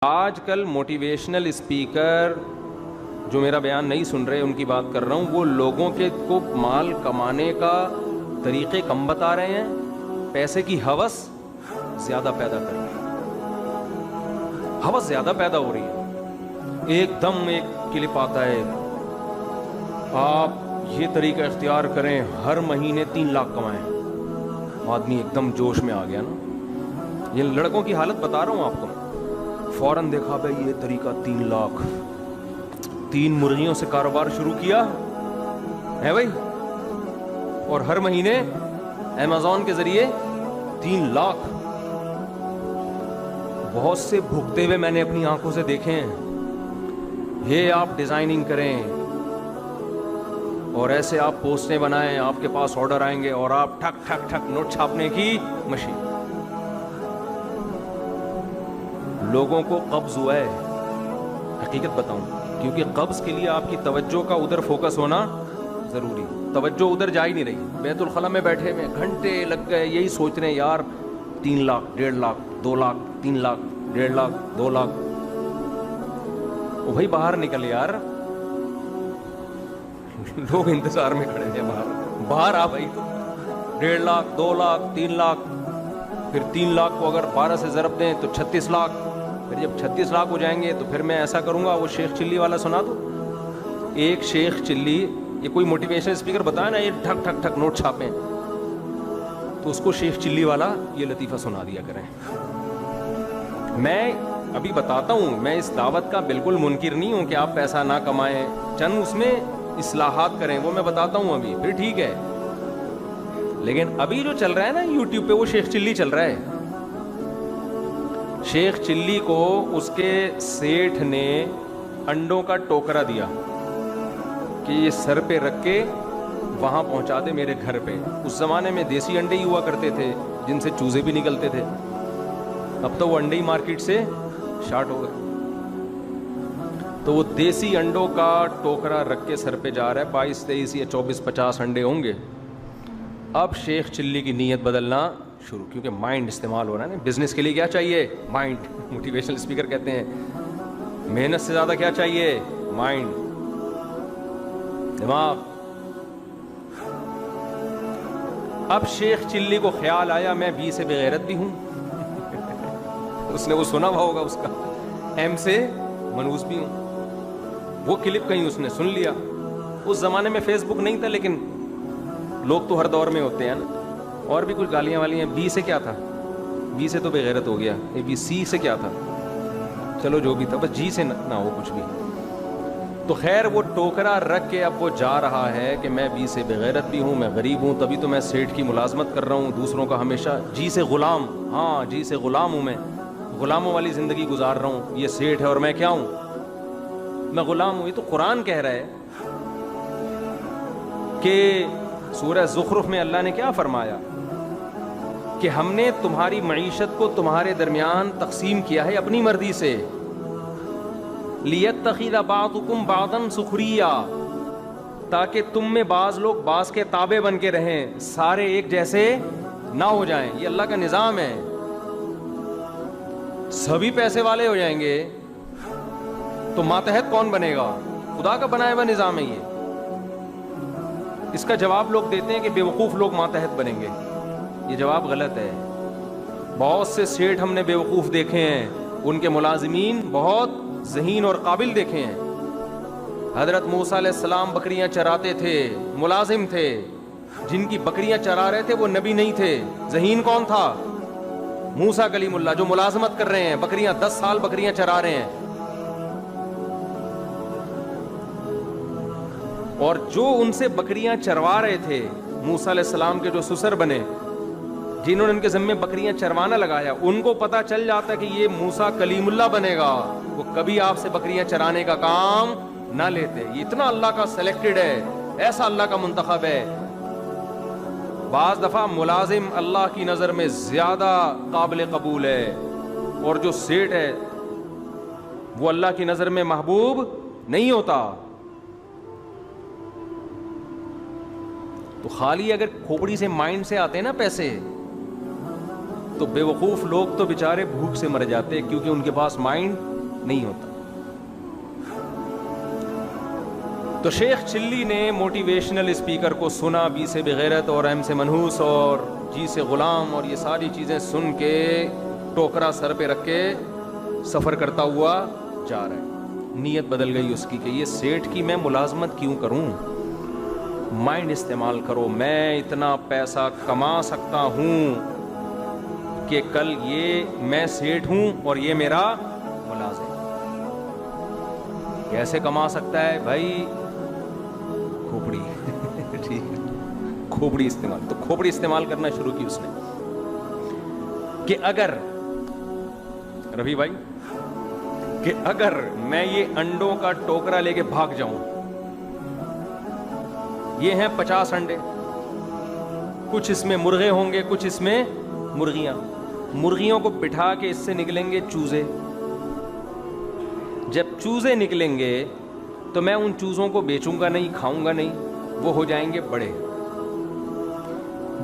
آج کل motivational speaker جو میرا بیان نہیں سن رہے ان کی بات کر رہا ہوں، وہ لوگوں کے کو مال کمانے کا طریقے کم بتا رہے ہیں، پیسے کی ہوس زیادہ پیدا کر رہے ہیں، ہوس زیادہ پیدا ہو رہی ہے۔ ایک دم ایک کلپ آتا ہے، آپ یہ طریقہ اختیار کریں، ہر مہینے 3 لاکھ کمائیں۔ آدمی ایک دم جوش میں آ گیا نا۔ یہ لڑکوں کی حالت بتا رہا ہوں آپ کو، فوراً دیکھا بھائی یہ طریقہ 3 لاکھ، 3 مرغیوں سے کاروبار شروع کیا ہے بھائی، اور ہر مہینے امیزون کے ذریعے 3 لاکھ۔ بہت سے بھگتے ہوئے میں نے اپنی آنکھوں سے دیکھے ہیں۔ یہ آپ ڈیزائننگ کریں اور ایسے آپ پوسٹیں بنائیں، آپ کے پاس آرڈر آئیں گے اور آپ ٹھک ٹھک ٹھک نوٹ چھاپنے کی مشین۔ لوگوں کو قبض ہوا ہے، حقیقت بتاؤں، کیونکہ قبض کے لیے آپ کی توجہ کا ادھر فوکس ہونا ضروری۔ توجہ ادھر جا ہی نہیں رہی، بیت الخلا میں بیٹھے ہوئے گھنٹے لگ گئے یہی سوچ رہے ہیں یار 3 لاکھ 1.5 لاکھ 2 لاکھ 3 لاکھ 1.5 لاکھ 2 لاکھ۔ وہ بھائی باہر نکل یار، لوگ انتظار میں کھڑے ہیں، باہر آ بھائی، تو 1.5 لاکھ 2 لاکھ 3 لاکھ، پھر 3 لاکھ کو اگر 12 سے ضرب دیں تو 36 لاکھ، پھر جب 36 لاکھ ہو جائیں گے تو پھر میں ایسا کروں گا، وہ شیخ چلی والا سنا دو۔ ایک شیخ چلی، یہ کوئی موٹیویشن اسپیکر بتایا نا یہ ٹھک ٹھک ٹھک نوٹ چھاپیں، تو اس کو شیخ چلی والا یہ لطیفہ سنا دیا کریں۔ میں ابھی بتاتا ہوں، میں اس دعوت کا بالکل منکر نہیں ہوں کہ آپ پیسہ نہ کمائیں، چند اس میں اصلاحات کریں، وہ میں بتاتا ہوں ابھی، پھر ٹھیک ہے۔ لیکن ابھی جو چل رہا ہے نا یوٹیوب پہ، وہ شیخ چلی چل رہا ہے۔ شیخ چلی کو اس کے سیٹھ نے انڈوں کا ٹوکرا دیا کہ یہ سر پہ رکھ کے وہاں پہنچا دے میرے گھر پہ۔ اس زمانے میں دیسی انڈے ہی ہوا کرتے تھے جن سے چوزے بھی نکلتے تھے، اب تو وہ انڈے ہی مارکیٹ سے شارٹ ہو گئے۔ تو وہ دیسی انڈوں کا ٹوکرا رکھ کے سر پہ جا رہا ہے، 22 23 یا 24 50 انڈے ہوں گے۔ اب شیخ چلی کی نیت بدلنا شروع، کیونکہ مائنڈ استعمال ہو رہا ہے نا۔ بزنس کے لیے کیا چاہیے؟ مائنڈ۔ موٹیویشنل اسپیکر کہتے ہیں محنت سے زیادہ کیا چاہیے؟ مائنڈ، دماغ۔ اب شیخ چلی کو خیال آیا میں بی سے بغیرت بھی ہوں۔ اس نے وہ سنا ہوا ہوگا، اس کا ایم سے منحوس بھی ہوں۔ وہ کلپ کہیں اس نے سن لیا۔ اس زمانے میں فیس بک نہیں تھا، لیکن لوگ تو ہر دور میں ہوتے ہیں نا۔ اور بھی کچھ گالیاں والیاں، بی سے کیا تھا؟ بی سے تو بغیرت ہو گیا۔ اے بی سی سے کیا تھا؟ چلو جو بھی تھا، بس جی سے نہ ہو کچھ بھی۔ تو خیر وہ ٹوکرا رکھ کے اب وہ جا رہا ہے کہ میں بی سے بغیرت بھی ہوں، میں غریب ہوں، تبھی تو میں سیٹھ کی ملازمت کر رہا ہوں، دوسروں کا ہمیشہ جی سے غلام۔ ہاں جی سے غلام ہوں، میں غلاموں والی زندگی گزار رہا ہوں۔ یہ سیٹھ ہے اور میں کیا ہوں؟ میں غلام ہوں۔ یہ تو قرآن کہہ رہا ہے کہ سورہ زخرف میں اللہ نے کیا فرمایا کہ ہم نے تمہاری معیشت کو تمہارے درمیان تقسیم کیا ہے اپنی مرضی سے، لِيَتَّخِذَ بَعْضُكُمْ بَعْضًا سُخْرِيًّا، تاکہ تم میں بعض لوگ بعض کے تابع بن کے رہیں، سارے ایک جیسے نہ ہو جائیں۔ یہ اللہ کا نظام ہے۔ سبھی پیسے والے ہو جائیں گے تو ماتحت کون بنے گا؟ خدا کا بنایا ہوا نظام ہے یہ۔ اس کا جواب لوگ دیتے ہیں کہ بے وقوف لوگ ماتحت بنیں گے۔ یہ جواب غلط ہے۔ بہت سے سیٹھ ہم نے بے وقوف دیکھے ہیں، ان کے ملازمین بہت ذہین اور قابل دیکھے ہیں۔ حضرت موسیٰ علیہ السلام بکریاں چراتے تھے، ملازم تھے۔ جن کی بکریاں چرا رہے تھے وہ نبی نہیں تھے، ذہین کون تھا؟ موسیٰ کلیم اللہ، جو ملازمت کر رہے ہیں، بکریاں 10 سال بکریاں چرا رہے ہیں۔ اور جو ان سے بکریاں چروا رہے تھے، موسیٰ علیہ السلام کے جو سسر بنے، جنہوں نے ان کے ذمے بکریاں چروانا لگایا، ان کو پتا چل جاتا کہ یہ موسیٰ کلیم اللہ بنے گا، وہ کبھی آپ سے بکریاں چرانے کا کام نہ لیتے۔ یہ اتنا اللہ کا سلیکٹڈ ہے، ایسا اللہ کا منتخب ہے۔ بعض دفعہ ملازم اللہ کی نظر میں زیادہ قابل قبول ہے، اور جو سیٹ ہے وہ اللہ کی نظر میں محبوب نہیں ہوتا۔ تو خالی اگر کھوپڑی سے مائنڈ سے آتے ہیں نا پیسے، تو بے وقوف لوگ تو بیچارے بھوک سے مر جاتے، کیونکہ ان کے پاس مائنڈ نہیں ہوتا. تو شیخ چلی نے موٹیویشنل اسپیکر کو سنا، بی سے بغیرت اور ایم سے منحوس اور جی سے غلام اور یہ ساری چیزیں سن کے ٹوکرا سر پہ رکھ کے سفر کرتا ہوا جا رہا ہے. نیت بدل گئی اس کی کہ یہ سیٹھ کی میں ملازمت کیوں کروں، مائنڈ استعمال کرو، میں اتنا پیسہ کما سکتا ہوں کہ کل یہ میں سیٹھ ہوں اور یہ میرا ملازم. کیسے کما سکتا ہے بھائی؟ کھوپڑی. ٹھیک، کھوپڑی استعمال. تو کھوپڑی استعمال کرنا شروع کی اس نے کہ اگر رفیع بھائی کہ اگر میں یہ انڈوں کا ٹوکرا لے کے بھاگ جاؤں، یہ ہیں 50 انڈے، کچھ اس میں مرغے ہوں گے، کچھ اس میں مرغیاں. مرغیوں کو بٹھا کے اس سے نکلیں گے چوزے. جب چوزے نکلیں گے تو میں ان چوزوں کو بیچوں گا نہیں، کھاؤں گا نہیں، وہ ہو جائیں گے بڑے.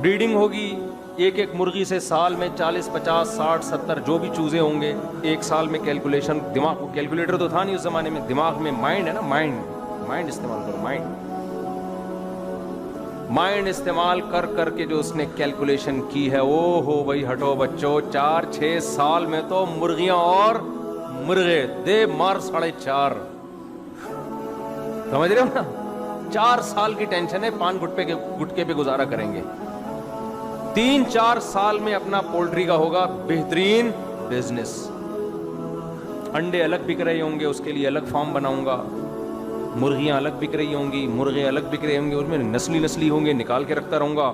بریڈنگ ہوگی، ایک ایک مرغی سے سال میں 40 50 60 70 جو بھی چوزے ہوں گے ایک سال میں. کیلکولیشن دماغ، کیلکولیٹر تو تھا نہیں اس زمانے میں، دماغ میں مائنڈ ہے نا، مائنڈ استعمال کرو. مائنڈ استعمال کر کر کے جو اس نے کیلکولیشن کی ہے، او ہو بھائی ہٹو بچوں، 4-6 سال میں تو مرغیاں اور مرغے دے مار 4.5. سمجھ رہے ہو نا؟ 4 سال کی ٹینشن ہے، پان گٹکے پہ گزارا کریں گے. 3-4 سال میں اپنا پولٹری کا ہوگا بہترین بزنس. انڈے الگ بک رہے ہوں گے، اس کے لیے الگ فارم بناؤں گا. مرغیاں الگ بک رہی ہوں گی، مرغے الگ بک رہے ہوں گے، اس میں نسلی ہوں گے، نکال کے رکھتا رہوں گا.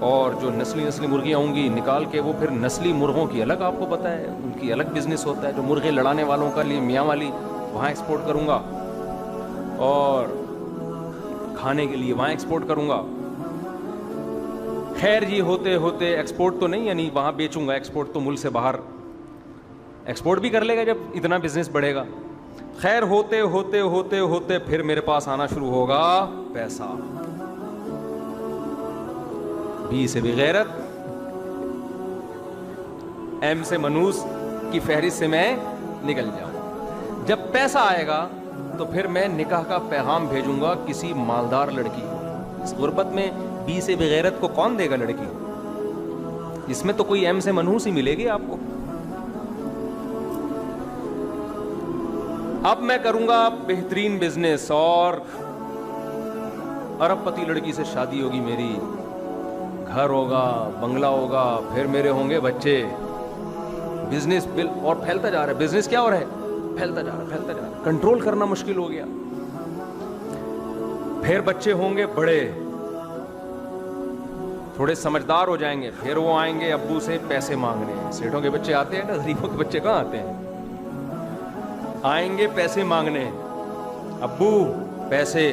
اور جو نسلی مرغیاں ہوں گی نکال کے، وہ پھر نسلی مرغوں کی الگ، آپ کو پتہ ہے ان کی الگ بزنس ہوتا ہے. جو مرغے لڑانے والوں کا لیے میاں والی، وہاں ایکسپورٹ کروں گا، اور کھانے کے لیے وہاں ایکسپورٹ کروں گا. خیر جی، ہوتے ہوتے ایکسپورٹ تو نہیں، یعنی وہاں بیچوں گا، ایکسپورٹ تو ملک سے باہر ایکسپورٹ بھی کر لے گا جب اتنا بزنس بڑھے گا. خیر ہوتے ہوتے ہوتے ہوتے پھر میرے پاس آنا شروع ہوگا پیسہ. بی سے بغیرت، ایم سے منحوس کی فہرست سے میں نکل جاؤں. جب پیسہ آئے گا تو پھر میں نکاح کا پیغام بھیجوں گا کسی مالدار لڑکی کو. اس غربت میں بی سے بغیرت کو کون دے گا لڑکی؟ اس میں تو کوئی ایم سے منحوس ہی ملے گی آپ کو. اب میں کروں گا بہترین بزنس، اور ارب پتی لڑکی سے شادی ہوگی میری، گھر ہوگا، بنگلہ ہوگا، پھر میرے ہوں گے بچے. بزنس بل اور پھیلتا جا رہا ہے. بزنس کیا ہو رہا ہے؟ پھیلتا جا رہا ہے. کنٹرول کرنا مشکل ہو گیا. پھر بچے ہوں گے بڑے، تھوڑے سمجھدار ہو جائیں گے، پھر وہ آئیں گے ابو سے پیسے مانگنے. سیٹھوں کے بچے آتے ہیں نا، غریبوں کے بچے کہاں آتے ہیں؟ آئیں گے پیسے مانگنے، ابو پیسے.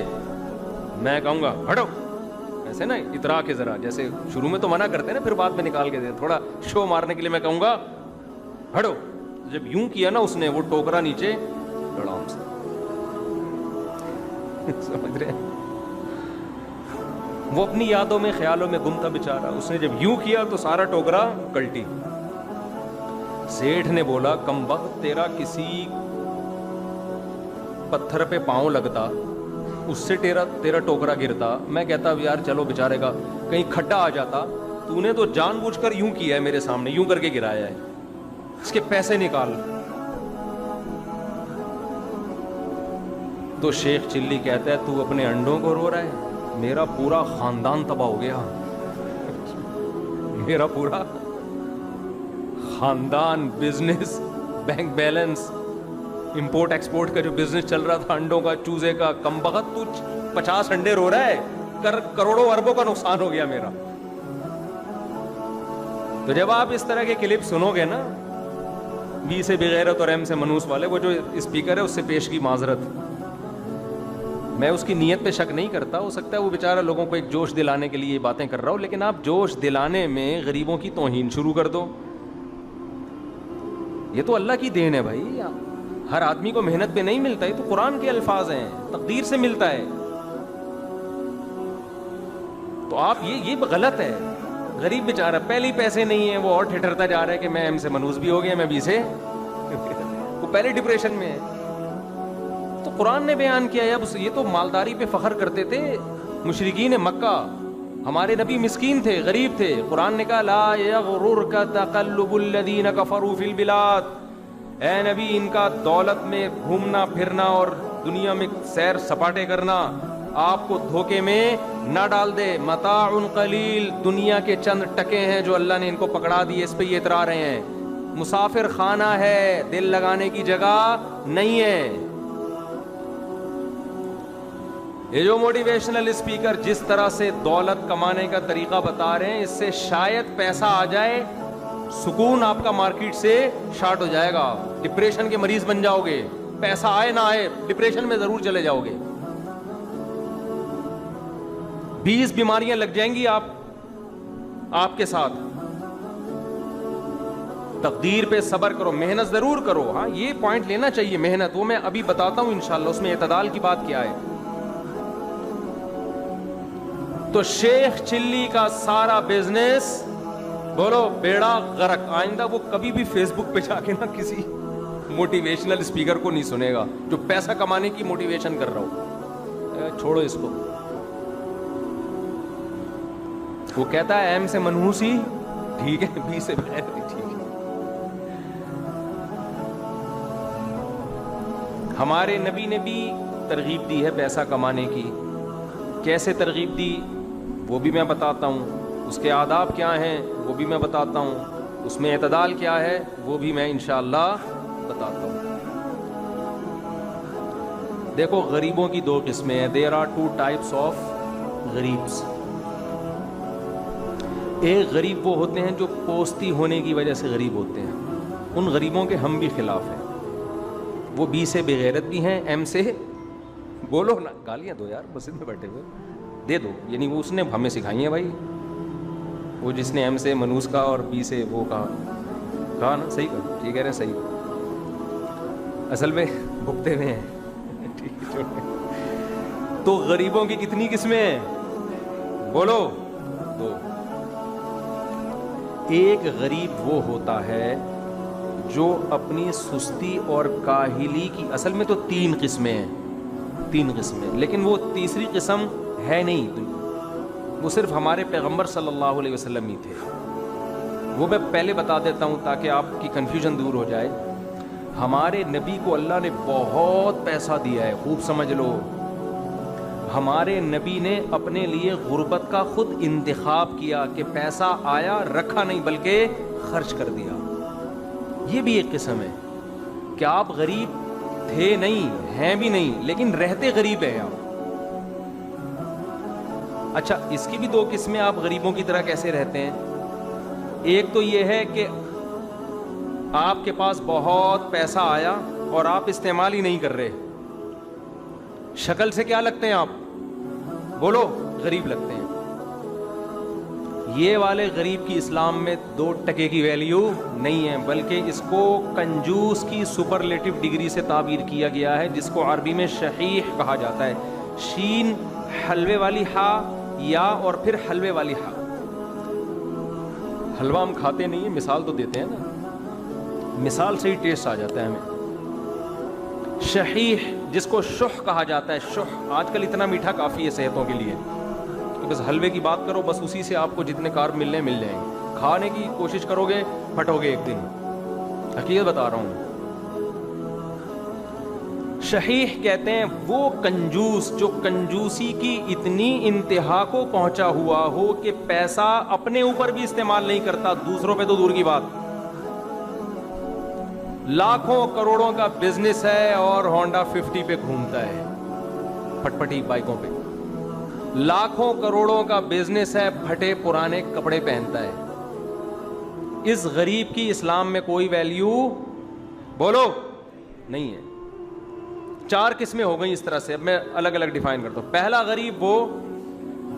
میں کہوں گا ہٹو ایسے نا، اترا کے ذرا، جیسے شروع میں تو منع کرتے ہیں نا، پھر بعد میں نکال کے دے، تھوڑا شو مارنے کے لیے میں کہوں گا ہٹو. جب یوں کیا نا اس نے، وہ ٹوکرا نیچے لڑام سے. سمجھ رہے ہیں؟ وہ اپنی یادوں میں، خیالوں میں گم تھا بیچارہ. اس نے جب یوں کیا تو سارا ٹوکرا کلٹی. سیٹھ نے بولا کمبخت، تیرا کسی پتھر پہ پاؤں لگتا، اس سے تیرا ٹوکرا گرتا. میں کہتا یار چلو بیچارے کا کہیں کھڈا آ جاتا. تو نے تو جان بوجھ کر یوں کیا ہے میرے سامنے، یوں کر کے گرایا ہے، اس کے پیسے نکال. تو شیخ چلی کہتا ہے تو اپنے انڈوں کو رو رہا ہے، میرا پورا خاندان تباہ ہو گیا. میرا پورا خاندان، business, bank balance, import export کا جو بزنس چل رہا تھا انڈوں کا، چوزے کا، کم بخت تو 50 انڈے رو رہا ہے، کروڑوں اربوں کا نقصان ہو گیا میرا. تو جب آپ اس طرح کے کلپ سنو گے نا، بی سے بغیرت اور ایم سے منحوس والے، وہ جو اسپیکر ہے اس سے پیش کی معذرت. میں اس کی نیت پہ شک نہیں کرتا، ہو سکتا ہے وہ بیچارہ لوگوں کو ایک جوش دلانے کے لیے یہ باتیں کر رہا ہو، لیکن آپ جوش دلانے میں غریبوں کی توہین شروع کر دو. یہ تو اللہ کی دین ہے بھائی، ہر آدمی کو محنت پہ نہیں ملتا. یہ تو قرآن کے الفاظ ہیں، تقدیر سے ملتا ہے. تو آپ یہ غلط ہے. غریب بیچارہ پہلے ہی پیسے نہیں ہیں، وہ اور ٹھٹرتا جا رہا ہے کہ میں ایم سے منحوس بھی ہو گیا، میں بی سے. وہ پہلے ڈپریشن میں ہے. تو قرآن نے بیان کیا ہے. اب یہ تو مالداری پہ فخر کرتے تھے مشرکین مکہ. ہمارے نبی مسکین تھے, غریب تھے. قرآن نے کہا لا یغررک تقلب الذین کفروا فی البلاد, اے نبی ان کا دولت میں گھومنا پھرنا اور دنیا میں سیر سپاٹے کرنا آپ کو دھوکے میں نہ ڈال دے. متاع قلیل, دنیا کے چند ٹکے ہیں جو اللہ نے ان کو پکڑا دیے, اس پہ یہ اترا رہے ہیں. مسافر خانہ ہے, دل لگانے کی جگہ نہیں ہے. یہ جو موٹیویشنل اسپیکر جس طرح سے دولت کمانے کا طریقہ بتا رہے ہیں, اس سے شاید پیسہ آ جائے, سکون آپ کا مارکیٹ سے شارٹ ہو جائے گا, ڈپریشن کے مریض بن جاؤ گے. پیسہ آئے نہ آئے ڈپریشن میں ضرور چلے جاؤ گے. 20 بیماریاں لگ جائیں گی آپ کے ساتھ. تقدیر پہ صبر کرو, محنت ضرور کرو. ہاں یہ پوائنٹ لینا چاہیے محنت, وہ میں ابھی بتاتا ہوں انشاءاللہ اس میں اعتدال کی بات کیا ہے. تو شیخ چلی کا سارا بزنس بولو بیڑا غرق. آئندہ وہ کبھی بھی فیس بک پہ جا کے نا کسی موٹیویشنل اسپیکر کو نہیں سنے گا جو پیسہ کمانے کی موٹیویشن کر رہا ہو. چھوڑو اس کو. وہ کہتا ہے ایم سے منحوسی ٹھیک ہے, بی سے بغیر ٹھیک ہے. ہمارے نبی نے بھی ترغیب دی ہے پیسہ کمانے کی. کیسے ترغیب دی وہ بھی میں بتاتا ہوں, اس کے آداب کیا ہیں وہ بھی میں بتاتا ہوں, اس میں اعتدال کیا ہے وہ بھی میں انشاءاللہ بتاتا ہوں. دیکھو غریبوں کی 2 قسمیں ہیں. there are 2 types of غریبs. ایک غریب وہ ہوتے ہیں جو پوستی ہونے کی وجہ سے غریب ہوتے ہیں, ان غریبوں کے ہم بھی خلاف ہیں. وہ بی سے بغیرت بھی ہیں, ایم سے بولو نا, گالیاں دو یار مسجد میں بیٹھے ہوئے, دے دو. یعنی وہ اس نے ہمیں سکھائی ہیں بھائی, وہ جس نے ایم سے منوس کا اور بی سے وہ کہا نا, صحیح کہا, یہ کہہ رہے ہیں صحیح, اصل میں بھگتے ہوئے ہیں. ٹھیک ہے. تو غریبوں کی کتنی قسمیں ہیں بولو؟ 2. ایک غریب وہ ہوتا ہے جو اپنی سستی اور کاہلی کی, اصل میں تو 3 قسمیں ہیں, 3 قسمیں, لیکن وہ تیسری قسم ہے نہیں, وہ صرف ہمارے پیغمبر صلی اللہ علیہ وسلم ہی تھے. وہ میں پہلے بتا دیتا ہوں تاکہ آپ کی کنفیوژن دور ہو جائے. ہمارے نبی کو اللہ نے بہت پیسہ دیا ہے, خوب سمجھ لو. ہمارے نبی نے اپنے لیے غربت کا خود انتخاب کیا کہ پیسہ آیا رکھا نہیں بلکہ خرچ کر دیا. یہ بھی ایک قسم ہے کہ آپ غریب تھے نہیں, ہیں بھی نہیں, لیکن رہتے غریب ہیں آپ. اچھا اس کی بھی 2 قسمیں, آپ غریبوں کی طرح کیسے رہتے ہیں. ایک تو یہ ہے کہ آپ کے پاس بہت پیسہ آیا اور آپ استعمال ہی نہیں کر رہے. شکل سے کیا لگتے ہیں آپ بولو؟ غریب لگتے ہیں. یہ والے غریب کی اسلام میں 2 ٹکے کی ویلیو نہیں ہے, بلکہ اس کو کنجوس کی سپرلیٹو ڈگری سے تعبیر کیا گیا ہے, جس کو عربی میں شحیح کہا جاتا ہے. شین حلوے والی ہا یا اور پھر حلوے والی ہا. حلوہ ہم کھاتے نہیں ہیں, مثال تو دیتے ہیں نا, مثال سے ہی ٹیسٹ آ جاتا ہے ہمیں. شحیح جس کو شح کہا جاتا ہے. شح آج کل اتنا میٹھا کافی ہے صحتوں کے لیے, بس حلوے کی بات کرو, بس اسی سے آپ کو جتنے کارب ملنے مل جائیں گے. کھانے کی کوشش کرو گے پھٹو گے ایک دن, حقیقت بتا رہا ہوں. شحیح کہتے ہیں وہ کنجوس جو کنجوسی کی اتنی انتہا کو پہنچا ہوا ہو کہ پیسہ اپنے اوپر بھی استعمال نہیں کرتا, دوسروں پہ تو دور کی بات. لاکھوں کروڑوں کا بزنس ہے اور ہونڈا 50 پہ گھومتا ہے, پٹپٹی بائکوں پہ. لاکھوں کروڑوں کا بزنس ہے, پھٹے پرانے کپڑے پہنتا ہے. اس غریب کی اسلام میں کوئی ویلیو بولو نہیں ہے. 4 قسمیں ہو گئیں اس طرح سے. اب میں الگ الگ ڈیفائن کرتا ہوں. پہلا غریب وہ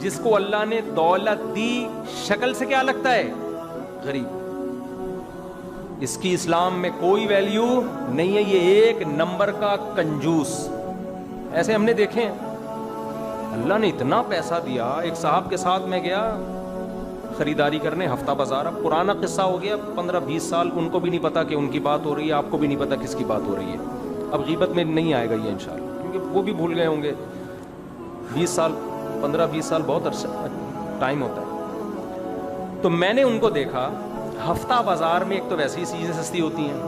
جس کو اللہ نے دولت دی, شکل سے کیا لگتا ہے غریب, اس کی اسلام میں کوئی ویلیو نہیں ہے, یہ 1 نمبر کا کنجوس. ایسے ہم نے دیکھے, اللہ نے اتنا پیسہ دیا. ایک صاحب کے ساتھ میں گیا خریداری کرنے ہفتہ بازار. اب پرانا قصہ ہو گیا 15-20 سال, ان کو بھی نہیں پتا کہ ان کی بات ہو رہی ہے, آپ کو بھی نہیں پتا کس کی بات ہو رہی ہے. اب غیبت میں نہیں آئے گا یہ انشاءاللہ, کیونکہ وہ بھی بھول گئے ہوں گے. 20 سال 15-20 سال بہت عرصہ ٹائم ہوتا ہے. تو میں نے ان کو دیکھا ہفتہ بازار میں, ایک تو ویسے ہی چیزیں سستی ہوتی ہیں,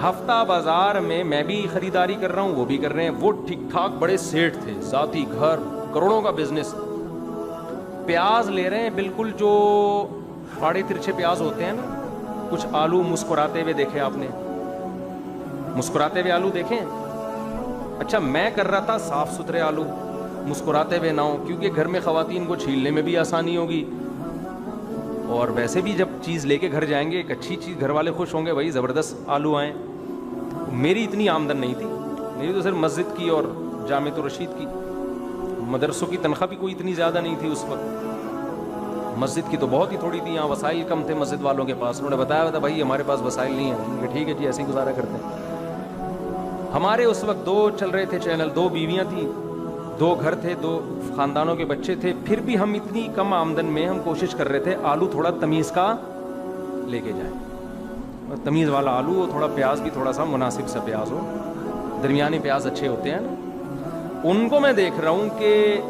ہفتہ بازار میں بھی خریداری کر رہا ہوں, وہ بھی کر رہے ہیں. وہ ٹھیک ٹھاک بڑے سیٹ تھے, ذاتی گھر, کروڑوں کا بزنس. پیاز لے رہے ہیں بالکل جو آڑے ترچھے پیاز ہوتے ہیں نا, کچھ آلو مسکراتے ہوئے دیکھے آپ نے, مسکراتے ہوئے آلو دیکھیں. اچھا میں کر رہا تھا صاف ستھرے آلو, مسکراتے ہوئے نہ ہو, کیونکہ گھر میں خواتین کو چھیلنے میں بھی آسانی ہوگی, اور ویسے بھی جب چیز لے کے گھر جائیں گے ایک اچھی چیز, گھر والے خوش ہوں گے بھائی زبردست آلو آئیں. میری اتنی آمدن نہیں تھی, میری تو صرف مسجد کی اور جامعۃ الرشید کی, مدرسوں کی تنخواہ بھی کوئی اتنی زیادہ نہیں تھی اس وقت, مسجد کی تو بہت ہی تھوڑی تھی. یہاں وسائل کم تھے مسجد والوں کے پاس, انہوں نے بتایا تھا بھائی ہمارے پاس وسائل نہیں ہیں, کہ ٹھیک ہے جی ایسے ہی گزارا کرتے ہیں. ہمارے اس وقت 2 چل رہے تھے چینل, 2 بیویاں تھیں, 2 گھر تھے, 2 خاندانوں کے بچے تھے. پھر بھی ہم اتنی کم آمدن میں ہم کوشش کر رہے تھے آلو تھوڑا تمیز کا لے کے جائیں, تمیز والا آلو ہو, تھوڑا پیاز بھی تھوڑا سا مناسب سا پیاز ہو, درمیانی پیاز اچھے ہوتے ہیں نا. ان کو میں دیکھ رہا ہوں کہ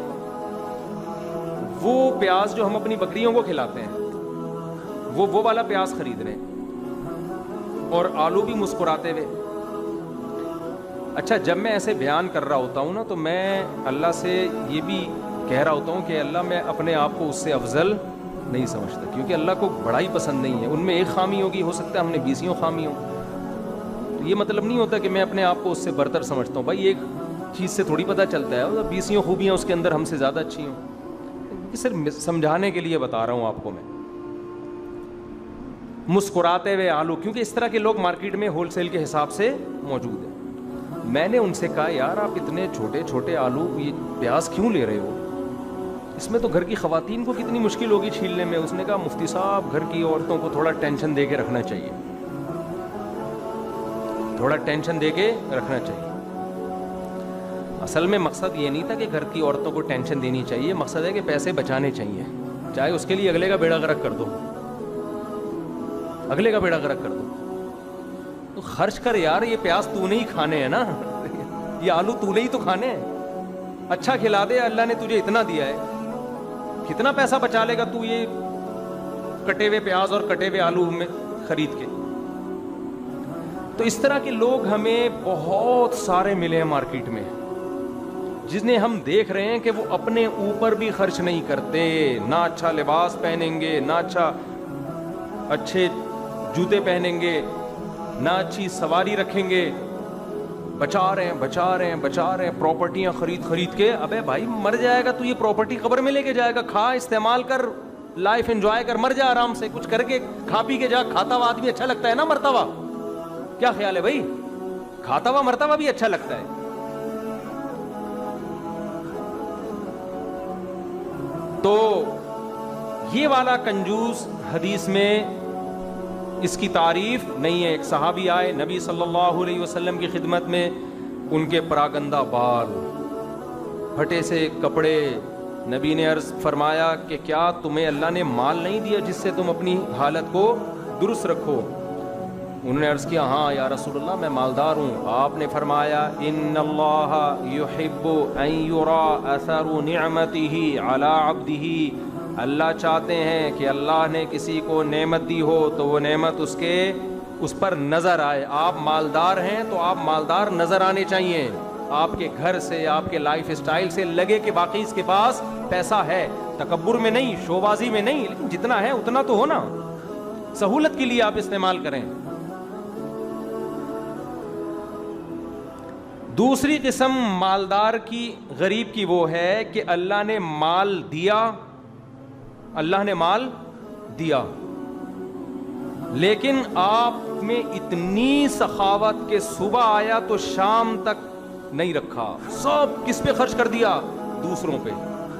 وہ پیاز جو ہم اپنی بکریوں کو کھلاتے ہیں وہ والا پیاز خرید رہے ہیں, اور آلو بھی مسکراتے ہوئے. اچھا جب میں ایسے بیان کر رہا ہوتا ہوں نا, تو میں اللہ سے یہ بھی کہہ رہا ہوتا ہوں کہ اللہ میں اپنے آپ کو اس سے افضل نہیں سمجھتا, کیونکہ اللہ کو بڑائی پسند نہیں ہے. ان میں ایک خامی ہوگی, ہو سکتا ہے ہم نے 20 خامی ہوں. یہ مطلب نہیں ہوتا کہ میں اپنے آپ کو اس سے برتر سمجھتا ہوں. بھائی ایک چیز سے تھوڑی پتہ چلتا ہے 20 خوبیاں اس کے اندر ہم سے زیادہ اچھی ہوں. صرف سمجھانے کے لیے بتا رہا ہوں آپ کو میں. مسکراتے ہوئے آلو, کیونکہ اس طرح کے لوگ مارکیٹ میں ہول سیل کے حساب سے موجود ہیں. میں نے ان سے کہا یار آپ اتنے چھوٹے چھوٹے آلو یہ پیاز کیوں لے رہے ہو, اس میں تو گھر کی خواتین کو کتنی مشکل ہوگی چھیلنے میں. اس نے کہا مفتی صاحب گھر کی عورتوں کو تھوڑا ٹینشن دے کے رکھنا چاہیے, تھوڑا ٹینشن دے کے رکھنا چاہیے. اصل میں مقصد یہ نہیں تھا کہ گھر کی عورتوں کو ٹینشن دینی چاہیے, مقصد ہے کہ پیسے بچانے چاہیے, چاہے اس کے لیے اگلے کا بیڑا غرق کر دو, اگلے کا بیڑا غرق کر دو. تو خرچ کر یار, یہ پیاز تو نہیں کھانے ہیں نا, یہ آلو تو نہیں تو کھانے ہیں. اچھا کھلا دے, اللہ نے تجھے اتنا دیا ہے, کتنا پیسہ بچا لے گا تو یہ کٹے ہوئے پیاز اور کٹے ہوئے آلو میں خرید کے. تو اس طرح کے لوگ ہمیں بہت سارے ملے ہیں مارکیٹ میں, جنہیں ہم دیکھ رہے ہیں کہ وہ اپنے اوپر بھی خرچ نہیں کرتے, نہ اچھا لباس پہنیں گے, نہ اچھے جوتے پہنیں گے, نہ اچھی سواری رکھیں گے, بچا رہے ہیں پراپرٹیاں خرید کے. ابے بھائی مر جائے گا تو یہ پراپرٹی قبر میں لے کے جائے گا, کھا استعمال کر, لائف انجوائے کر, مر جا آرام سے, کچھ کر کے کھا پی کے جا. کھاتا ہوا آدمی اچھا لگتا ہے نا مرتا ہوا, کیا خیال ہے بھائی, کھاتا ہوا مرتا ہوا بھی اچھا لگتا ہے. تو یہ والا کنجوس حدیث میں اس کی تعریف نہیں ہے. ایک صحابی آئے نبی صلی اللہ علیہ وسلم کی خدمت میں, ان کے پراگندہ بال, پھٹے سے کپڑے. نبی نے عرض فرمایا کہ کیا تمہیں اللہ نے مال نہیں دیا جس سے تم اپنی حالت کو درست رکھو؟ انہوں نے عرض کیا ہاں یا رسول اللہ میں مالدار ہوں. آپ نے فرمایا ان اللہ یحب ان یرا اثر نعمتہ علی عبدہ, اللہ چاہتے ہیں کہ اللہ نے کسی کو نعمت دی ہو تو وہ نعمت اس پر نظر آئے. آپ مالدار ہیں تو آپ مالدار نظر آنے چاہیے, آپ کے گھر سے, آپ کے لائف اسٹائل سے لگے کہ باقی اس کے پاس پیسہ ہے. تکبر میں نہیں, شوبازی میں نہیں, لیکن جتنا ہے اتنا تو ہونا, سہولت کے لیے آپ استعمال کریں. دوسری قسم مالدار کی, غریب کی وہ ہے کہ اللہ نے مال دیا, اللہ نے مال دیا لیکن آپ میں اتنی سخاوت کہ صبح آیا تو شام تک نہیں رکھا, سب کس پہ خرچ کر دیا؟ دوسروں پہ,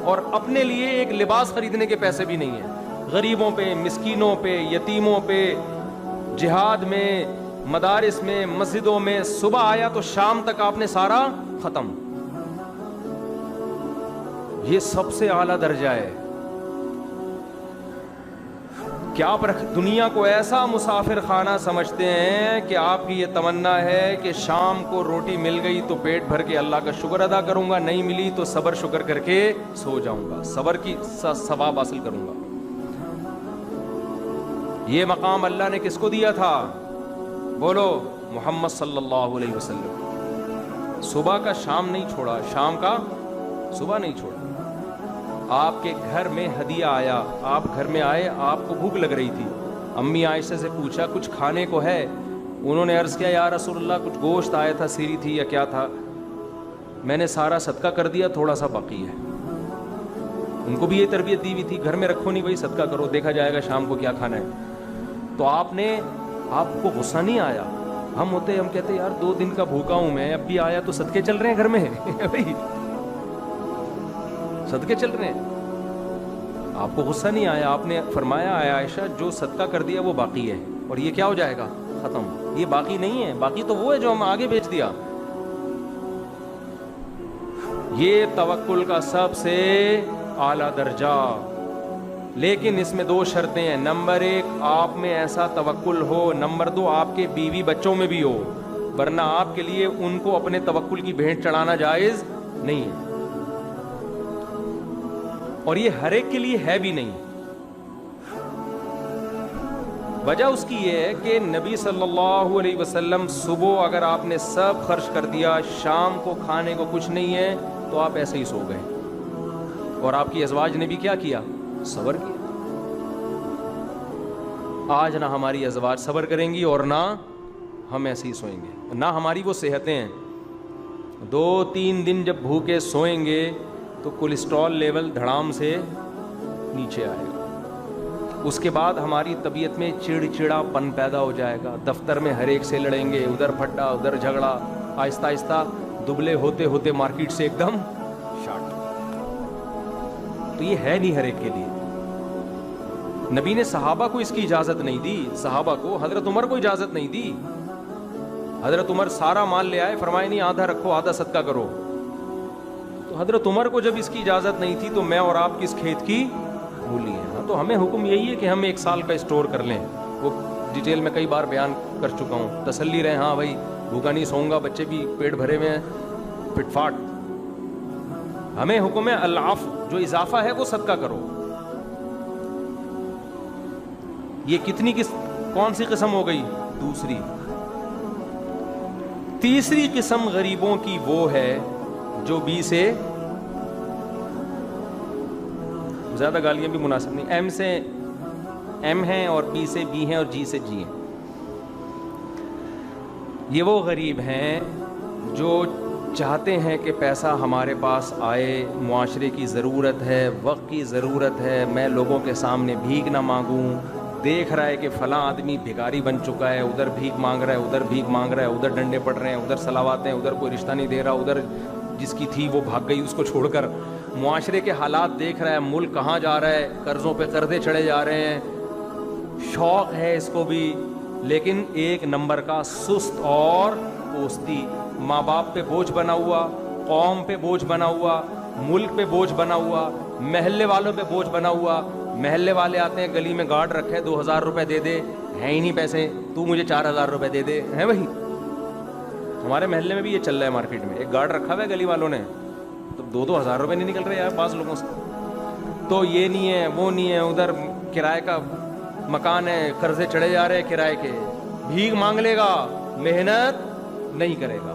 اور اپنے لیے ایک لباس خریدنے کے پیسے بھی نہیں ہیں. غریبوں پہ, مسکینوں پہ, یتیموں پہ, جہاد میں, مدارس میں, مسجدوں میں, صبح آیا تو شام تک آپ نے سارا ختم. یہ سب سے اعلیٰ درجہ ہے. کیا آپ دنیا کو ایسا مسافر خانہ سمجھتے ہیں کہ آپ کی یہ تمنا ہے کہ شام کو روٹی مل گئی تو پیٹ بھر کے اللہ کا شکر ادا کروں گا, نہیں ملی تو صبر شکر کر کے سو جاؤں گا, صبر کی ثواب حاصل کروں گا. یہ مقام اللہ نے کس کو دیا تھا؟ بولو, محمد صلی اللہ علیہ وسلم. صبح کا شام نہیں چھوڑا, شام کا صبح نہیں چھوڑا. آپ کے گھر میں ہدیہ آیا, آپ گھر میں آئے, آپ کو بھوک لگ رہی تھی, امی عائشہ سے پوچھا کچھ کھانے کو ہے؟ انہوں نے عرض کیا یا رسول اللہ کچھ گوشت آیا تھا, سیری تھی یا کیا تھا, میں نے سارا صدقہ کر دیا, تھوڑا سا باقی ہے. ان کو بھی یہ تربیت دی ہوئی تھی, گھر میں رکھو نہیں بھائی, صدقہ کرو, دیکھا جائے گا شام کو کیا کھانا ہے. تو آپ کو غصہ نہیں آیا؟ ہم ہوتے, ہم کہتے یار 2 دن کا بھوکا ہوں میں, اب بھی آیا تو صدقے چل رہے ہیں گھر میں بھائی, صدقے چل رہے ہیں. آپ کو غصہ نہیں آیا؟ آپ نے فرمایا اے عائشہ جو صدقہ کر دیا وہ باقی ہے, اور یہ کیا ہو جائے گا؟ ختم. یہ باقی نہیں ہے, باقی تو وہ ہے جو ہم آگے بیچ دیا. یہ توکل کا سب سے اعلیٰ درجہ, لیکن اس میں 2 شرطیں ہیں. نمبر 1 آپ میں ایسا توکل ہو, نمبر 2 آپ کے بیوی بچوں میں بھی ہو, ورنہ آپ کے لیے ان کو اپنے توکل کی بھیٹ چڑھانا جائز نہیں ہے, اور یہ ہر ایک کے لیے ہے بھی نہیں. وجہ اس کی یہ ہے کہ نبی صلی اللہ علیہ وسلم صبح اگر آپ نے سب خرچ کر دیا, شام کو کھانے کو کچھ نہیں ہے, تو آپ ایسے ہی سو گئے, اور آپ کی ازواج نے بھی کیا کیا؟ صبر کیا. آج نہ ہماری ازواج صبر کریں گی اور نہ ہم ایسے ہی سوئیں گے, نہ ہماری وہ صحتیں ہیں. 2-3 دن جب بھوکے سوئیں گے تو کولیسٹرول لیول دھڑام سے نیچے آئے گا. اس کے بعد ہماری طبیعت میں چڑچڑا پن پیدا ہو جائے گا, دفتر میں ہر ایک سے لڑیں گے, ادھر پھٹا ادھر جھگڑا, آہستہ آہستہ دبلے ہوتے ہوتے مارکیٹ سے ایک دم شارٹ. تو یہ ہے نہیں ہر ایک کے لیے. نبی نے صحابہ کو اس کی اجازت نہیں دی, صحابہ کو, حضرت عمر کو اجازت نہیں دی. حضرت عمر سارا مال لے آئے, فرمائے نہیں آدھا رکھو آدھا صدقہ کرو. تو حضرت عمر کو جب اس کی اجازت نہیں تھی تو میں اور آپ کس کھیت کی مولی ہیں. تو ہمیں حکم یہی ہے کہ ہم 1 سال کا اسٹور کر لیں. وہ ڈیٹیل میں کئی بار بیان کر چکا ہوں, تسلی رہے, ہاں بھائی بھوکا نہیں سوؤں گا, بچے بھی پیٹ بھرے ہوئے ہیں, فٹ فاٹ. ہمیں حکم ہے العفو, جو اضافہ ہے وہ صدقہ کرو. یہ کتنی کون سی قسم ہو گئی؟ دوسری. تیسری قسم غریبوں کی وہ ہے جو بی سے, زیادہ گالیاں بھی مناسب نہیں, ایم سے ایم ہیں اور بی سے بی ہیں اور جی سے جی ہیں. یہ وہ غریب ہیں جو چاہتے ہیں کہ پیسہ ہمارے پاس آئے, معاشرے کی ضرورت ہے, وقت کی ضرورت ہے, میں لوگوں کے سامنے بھیک نہ مانگوں. دیکھ رہا ہے کہ فلاں آدمی بھکاری بن چکا ہے, ادھر بھیک مانگ رہا ہے, ادھر بھیک مانگ رہا ہے, ادھر ڈنڈے پڑ رہے ہیں, ادھر سلاوات ہیں, ادھر کوئی رشتہ نہیں دے رہا, ادھر جس کی تھی وہ بھاگ گئی اس کو چھوڑ کر. معاشرے کے حالات دیکھ رہا ہے, ملک کہاں جا رہا ہے, قرضوں پہ قرضے چڑھے جا رہے ہیں. شوق ہے اس کو بھی, لیکن 1 نمبر کا سست اور پوستی. ماں باپ پہ بوجھ بنا ہوا, قوم پہ بوجھ بنا ہوا, ملک پہ بوجھ بنا ہوا, محلے والوں پہ بوجھ بنا ہوا. محلے والے آتے ہیں, گلی میں گارڈ رکھے, 2000 روپے دے دے, ہیں ہی نہیں پیسے, تو مجھے 4000 روپے دے دے, ہیں بھائی. ہمارے محلے میں بھی یہ چل رہا ہے, مارکیٹ میں ایک گارڈ رکھا ہوا ہے گلی والوں نے, تو 2-2000 روپے نہیں نکل رہے یار بعض لوگوں سے. تو یہ نہیں ہے وہ نہیں ہے, ادھر کرائے کا مکان ہے, قرضے چڑھے جا رہے ہیں کرائے کے, بھیک مانگ لے گا, محنت نہیں کرے گا.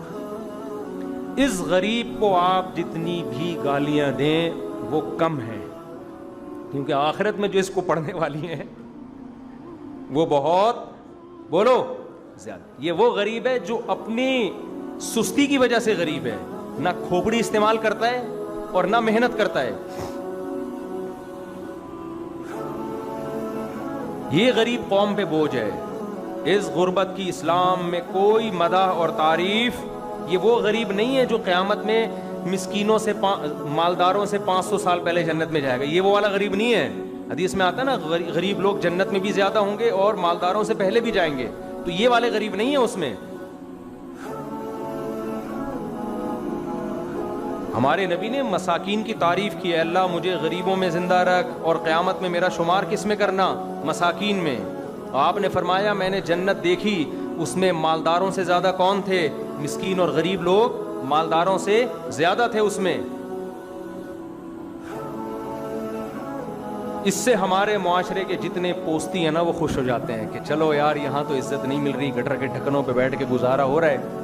اس غریب کو آپ جتنی بھی گالیاں دیں وہ کم ہیں, کیونکہ آخرت میں جو اس کو پڑھنے والی ہیں وہ بہت, بولو, زیادہ. یہ وہ غریب ہے جو اپنی سستی کی وجہ سے غریب ہے, نہ کھوپڑی استعمال کرتا ہے اور نہ محنت کرتا ہے. یہ غریب قوم پہ بوجھ ہے. اس غربت کی اسلام میں کوئی مدح اور تعریف. یہ وہ غریب نہیں ہے جو قیامت میں مسکینوں سے, مالداروں سے 500 سال پہلے جنت میں جائے گا. یہ وہ والا غریب نہیں ہے. حدیث میں آتا ہے نا, غریب لوگ جنت میں بھی زیادہ ہوں گے اور مالداروں سے پہلے بھی جائیں گے. تو یہ والے غریب نہیں ہے اس میں. ہمارے نبی نے مساکین کی تعریف کی ہے، اللہ مجھے غریبوں میں زندہ رکھ اور قیامت میں میرا شمار کس میں کرنا؟ مساکین میں۔ آپ نے فرمایا میں نے جنت دیکھی، اس میں مالداروں سے زیادہ کون تھے؟ مسکین اور غریب لوگ مالداروں سے زیادہ تھے اس میں۔ اس سے ہمارے معاشرے کے جتنے پوستی ہیں نا وہ خوش ہو جاتے ہیں کہ چلو یار یہاں تو عزت نہیں مل رہی، گٹر کے ڈھکنوں پہ بیٹھ کے گزارا ہو رہا ہے،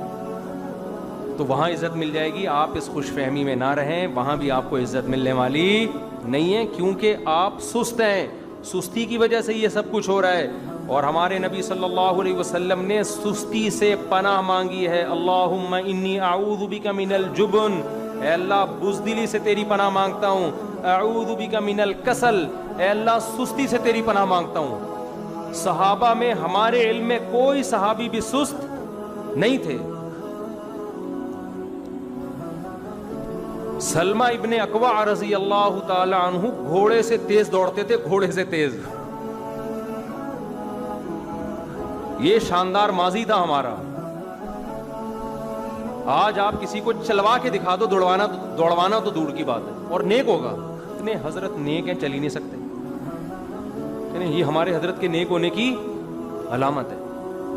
تو وہاں عزت مل جائے گی۔ آپ اس خوش فہمی میں نہ رہیں، وہاں بھی آپ کو عزت ملنے والی نہیں ہے، کیونکہ آپ سست ہیں، سستی کی وجہ سے یہ سب کچھ ہو رہا ہے۔ اور ہمارے نبی صلی اللہ علیہ وسلم نے سستی سے پناہ مانگی ہے، اللہم انی اعوذ بک من الجبن، اے اللہ بزدلی سے تیری پناہ مانگتا ہوں، اعوذ بک من الکسل، اے اللہ سستی سے تیری پناہ مانگتا ہوں۔ صحابہ میں ہمارے علم میں کوئی صحابی بھی سست نہیں تھے۔ سلمہ ابن اکوع رضی اللہ تعالی عنہ گھوڑے سے تیز دوڑتے تھے، گھوڑے سے تیز۔ یہ شاندار ماضی تھا ہمارا۔ آج آپ کسی کو چلوا کے دکھا دو، دوڑوانا تو دور کی بات ہے، اور نیک ہوگا۔ اتنے حضرت نیک ہیں، چل ہی نہیں سکتے۔ یہ ہمارے حضرت کے نیک ہونے کی علامت ہے،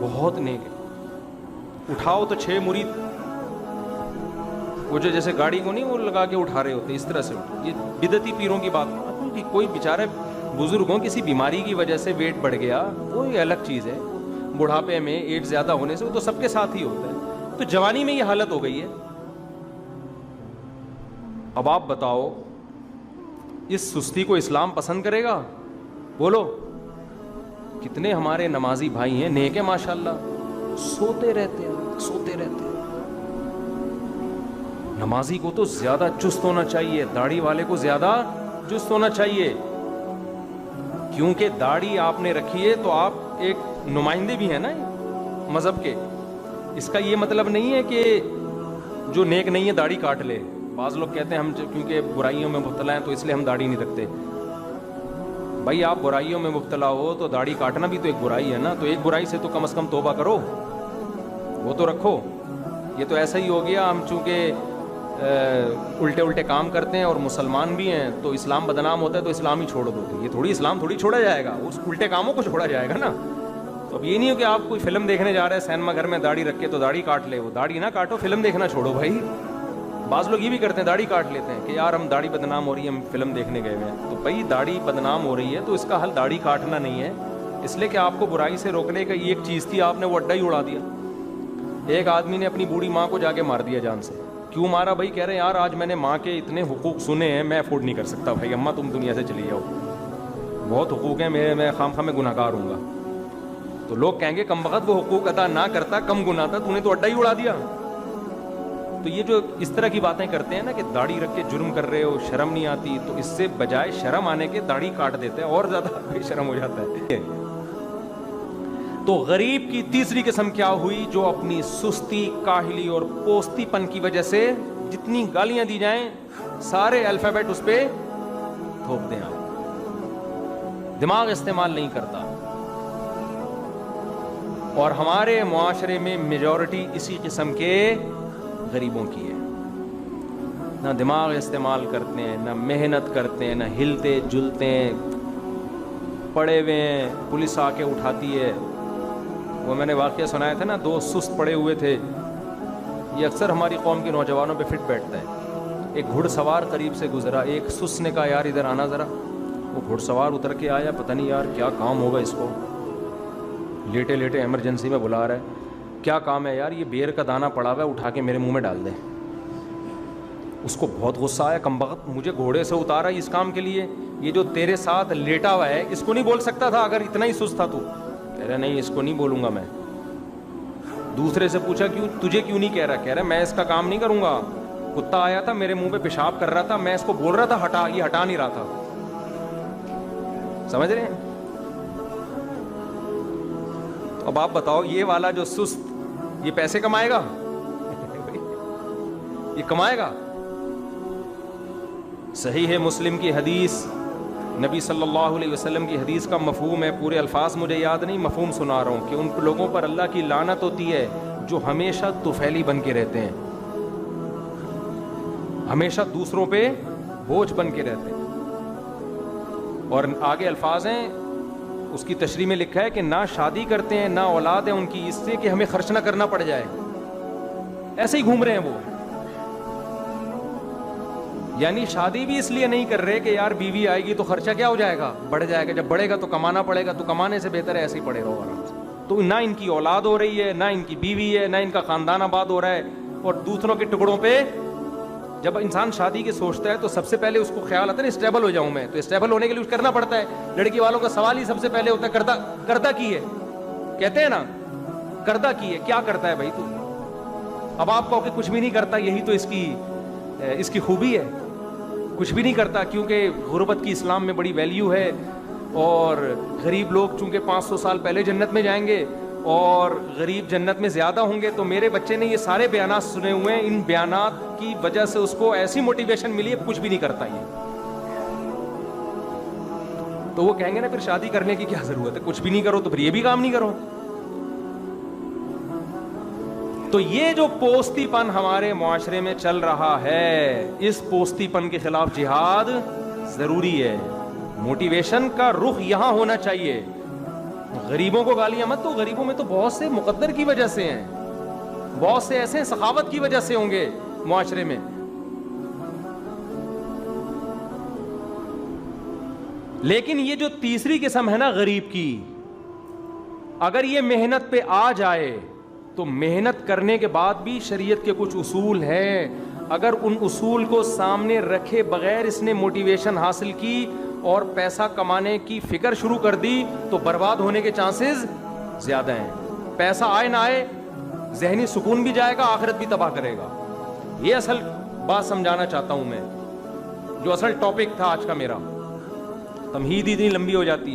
بہت نیک ہے۔ اٹھاؤ تو 6 مرید، وہ جو جیسے گاڑی کو نہیں وہ لگا کے اٹھا رہے ہوتے، اس طرح سے اٹھا۔ یہ بدعتی پیروں کی بات کہ کوئی بیچارے بزرگوں کسی بیماری کی وجہ سے ویٹ بڑھ گیا، وہ الگ چیز ہے۔ بڑھاپے میں ایج زیادہ ہونے سے وہ تو سب کے ساتھ ہی ہوتا ہے، تو جوانی میں یہ حالت ہو گئی ہے۔ اب آپ بتاؤ اس سستی کو اسلام پسند کرے گا؟ بولو۔ کتنے ہمارے نمازی بھائی ہیں، نیک ہیں ماشاءاللہ، سوتے رہتے ہیں۔ نمازی کو تو زیادہ چست ہونا چاہیے، داڑھی والے کو زیادہ چست ہونا چاہیے، کیونکہ داڑھی آپ نے رکھی ہے تو آپ ایک نمائندے بھی ہیں نا مذہب کے۔ اس کا یہ مطلب نہیں ہے کہ جو نیک نہیں ہے داڑھی کاٹ لے۔ بعض لوگ کہتے ہیں ہم کیونکہ برائیوں میں مبتلا ہیں تو اس لیے ہم داڑھی نہیں رکھتے۔ بھائی آپ برائیوں میں مبتلا ہو تو داڑھی کاٹنا بھی تو ایک برائی ہے نا، تو ایک برائی سے تو کم از کم توبہ کرو، وہ تو رکھو۔ یہ تو ایسا ہی ہو گیا، ہم چونکہ الٹے کام کرتے ہیں اور مسلمان بھی ہیں تو اسلام بدنام ہوتا ہے تو اسلام ہی چھوڑ دو۔ یہ تھوڑی اسلام تھوڑی چھوڑا جائے گا، اس الٹے کاموں کو چھوڑا جائے گا نا۔ تو اب یہ نہیں ہو کہ آپ کوئی فلم دیکھنے جا رہے ہیں سینما گھر میں، داڑھی رکھ کے تو داڑھی کاٹ لے، وہ داڑھی نہ کاٹو، فلم دیکھنا چھوڑو بھائی۔ بعض لوگ یہ بھی کرتے ہیں، داڑھی کاٹ لیتے ہیں کہ یار ہم داڑھی بدنام ہو رہی ہے، ہم فلم دیکھنے گئے ہوئے ہیں۔ تو بھائی داڑھی بدنام ہو رہی ہے تو اس کا حل داڑھی کاٹنا نہیں ہے، اس لیے کہ آپ کو برائی سے روکنے کا ایک چیز تھی، آپ نے وہ اڈا ہی اڑا دیا۔ ایک آدمی نے اپنی بوڑھی ماں کو جا کے مار دیا جان سے۔ کیوں مارا بھائی؟ کہہ رہے ہیں یار آج میں نے ماں کے اتنے حقوق سنے ہیں، میں افورڈ نہیں کر سکتا بھائی، اماں تم دنیا سے چلی جاؤ، بہت حقوق ہیں میرے، میں خام میں گناہ گار ہوں گا۔ تو لوگ کہیں گے کم بخت وہ حقوق ادا نہ کرتا، کم گناہ تھا، تو نے تو اڈا ہی اڑا دیا۔ تو یہ جو اس طرح کی باتیں کرتے ہیں نا کہ داڑھی رکھ کے جرم کر رہے ہو، شرم نہیں آتی، تو اس سے بجائے شرم آنے کے داڑھی کاٹ دیتے ہیں، اور زیادہ بے شرم ہو جاتا ہے۔ تو غریب کی تیسری قسم کیا ہوئی؟ جو اپنی سستی، کاہلی اور پوستی پن کی وجہ سے جتنی گالیاں دی جائیں سارے الفابیٹ اس پہ تھوپ دیں، آپ دماغ استعمال نہیں کرتا۔ اور ہمارے معاشرے میں میجورٹی اسی قسم کے غریبوں کی ہے، نہ دماغ استعمال کرتے ہیں، نہ محنت کرتے ہیں، نہ ہلتے جلتے ہیں، پڑے ہوئے ہیں، پولیس آ کے اٹھاتی ہے۔ وہ میں نے واقعہ سنایا تھا نا، 2 سست پڑے ہوئے تھے، یہ اکثر ہماری قوم کے نوجوانوں پہ فٹ بیٹھتا ہے۔ ایک گھڑ سوار قریب سے گزرا، ایک سست نے کہا یار ادھر آنا ذرا۔ وہ گھڑ سوار اتر کے آیا، پتہ نہیں یار کیا کام ہوگا اس کو، لیٹے لیٹے ایمرجنسی میں بلا رہا ہے۔ کیا کام ہے یار؟ یہ بیر کا دانہ پڑا ہوا ہے، اٹھا کے میرے منہ میں ڈال دے۔ اس کو بہت غصہ آیا، کم بخت مجھے گھوڑے سے اتارا اس کام کے لیے، یہ جو تیرے ساتھ لیٹا ہوا ہے اس کو نہیں بول سکتا تھا اگر اتنا ہی سست تھا تو؟ کہہ رہا نہیں اس کو نہیں بولوں گا میں۔ دوسرے سے پوچھا کیوں، تجھے کیوں نہیں کہہ رہا؟ کہہ رہا میں اس کا کام نہیں کروں گا، کتا آیا تھا میرے منہ پہ پیشاب کر رہا تھا، میں اس کو بول رہا تھا ہٹا، یہ ہٹا نہیں رہا تھا۔ سمجھ رہے ہیں؟ اب آپ بتاؤ یہ والا جو سست، یہ پیسے کمائے گا؟ یہ کمائے گا؟ صحیح ہے مسلم کی حدیث، نبی صلی اللہ علیہ وسلم کی حدیث کا مفہوم ہے، پورے الفاظ مجھے یاد نہیں، مفہوم سنا رہا ہوں کہ ان لوگوں پر اللہ کی لعنت ہوتی ہے جو ہمیشہ طفیلی بن کے رہتے ہیں، ہمیشہ دوسروں پہ بوجھ بن کے رہتے ہیں. اور آگے الفاظ ہیں, اس کی تشریح میں لکھا ہے کہ نہ شادی کرتے ہیں نہ اولاد ہے ان کی, اس سے کہ ہمیں خرچ نہ کرنا پڑ جائے, ایسے ہی گھوم رہے ہیں وہ. یعنی شادی بھی اس لیے نہیں کر رہے کہ یار بیوی آئے گی تو خرچہ کیا ہو جائے گا, بڑھ جائے گا, جب بڑھے گا تو کمانا پڑے گا, تو کمانے سے بہتر ہے ایسے ہی پڑے رہو آرام سے. تو نہ ان کی اولاد ہو رہی ہے, نہ ان کی بیوی ہے, نہ ان کا خاندان آباد ہو رہا ہے, اور دوسروں کے ٹکڑوں پہ. جب انسان شادی کی سوچتا ہے تو سب سے پہلے اس کو خیال آتا ہے نا اسٹیبل ہو جاؤں میں, تو اسٹیبل ہونے کے لیے کچھ کرنا پڑتا ہے. لڑکی والوں کا سوال ہی سب سے پہلے ہوتا ہے کردہ کی ہے, کہتے ہیں نا کردہ کی ہے, کیا کرتا ہے بھائی تو. اب آپ کہو کہ کچھ بھی نہیں کرتا, یہی تو اس کی خوبی ہے, کچھ بھی نہیں کرتا, کیونکہ غربت کی اسلام میں بڑی ویلیو ہے, اور غریب لوگ چونکہ 500 سال پہلے جنت میں جائیں گے اور غریب جنت میں زیادہ ہوں گے. تو میرے بچے نے یہ سارے بیانات سنے ہوئے ہیں, ان بیانات کی وجہ سے اس کو ایسی موٹیویشن ملی ہے, کچھ بھی نہیں کرتا یہ. تو وہ کہیں گے نا پھر شادی کرنے کی کیا ضرورت ہے, کچھ بھی نہیں کرو تو پھر یہ بھی کام نہیں کرو. تو یہ جو پوستی پن ہمارے معاشرے میں چل رہا ہے, اس پوستی پن کے خلاف جہاد ضروری ہے. موٹیویشن کا رخ یہاں ہونا چاہیے. غریبوں کو گالیاں مت دو, غریبوں میں تو بہت سے مقدر کی وجہ سے ہیں, بہت سے ایسے سخاوت کی وجہ سے ہوں گے معاشرے میں. لیکن یہ جو تیسری قسم ہے نا غریب کی, اگر یہ محنت پہ آ جائے تو محنت کرنے کے بعد بھی شریعت کے کچھ اصول ہیں, اگر ان اصول کو سامنے رکھے بغیر اس نے موٹیویشن حاصل کی اور پیسہ کمانے کی فکر شروع کر دی تو برباد ہونے کے چانسز زیادہ ہیں. پیسہ آئے نہ آئے, ذہنی سکون بھی جائے گا, آخرت بھی تباہ کرے گا. یہ اصل بات سمجھانا چاہتا ہوں میں, جو اصل ٹاپک تھا آج کا میرا. تمہید اتنی لمبی ہو جاتی ہے.